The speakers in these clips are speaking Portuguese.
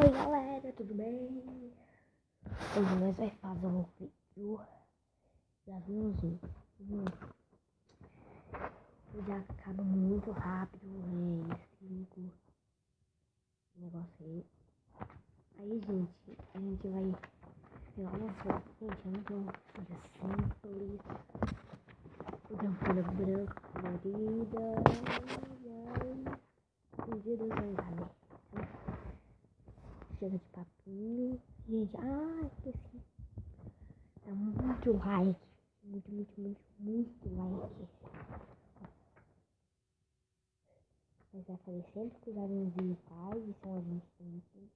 Oi galera, tudo bem? Hoje nós vamos fazer um vídeo das mãozinhas. Já acaba muito rápido, explico o negócio aí. Aí gente, a gente vai pegar uma folha. Gente, eu não tenho uma folha simples. Eu tenho uma folha branca colorida. Meu Deus do céu, chega de papinho. Gente, esqueci. Dá muito like. Muito like. Mas vai fazer sempre que usarem os digitais e são as simples.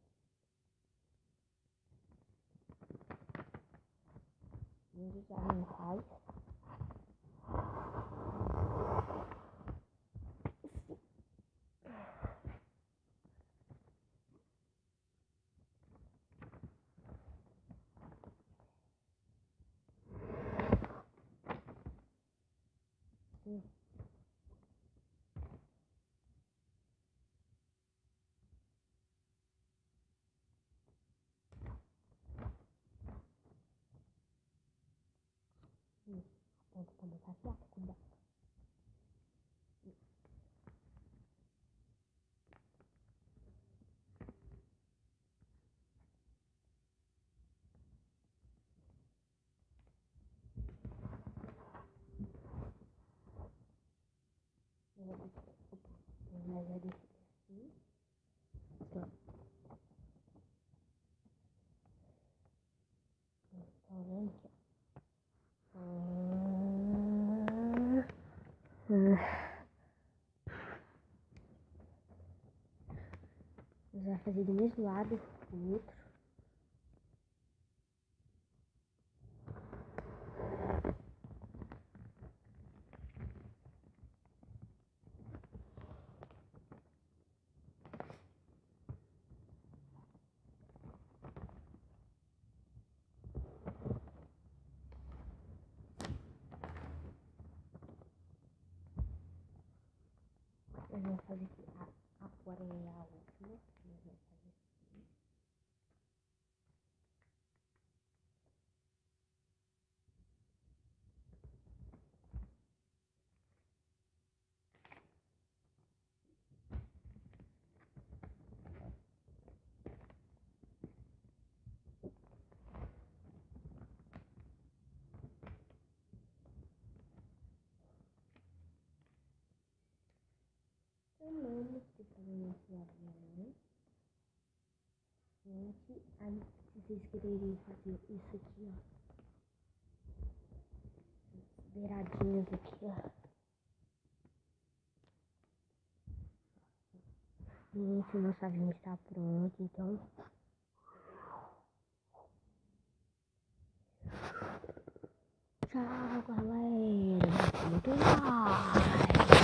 Vamos usar digitais. Ponto pra botar aqui, ó, cuidado. Mas é desse assim. Pronto. Tá vendo aqui? Você vai fazer do mesmo lado do outro. Nós vamos fazer aqui a fora é a última. Nós vamos fazer assim. Amamos que fazendo esse avião. Gente, aí se vocês quererem fazer isso aqui, ó. Beiradinhas aqui, ó. Gente, o nosso avião está pronto, então. Tchau, galera. Muito mais.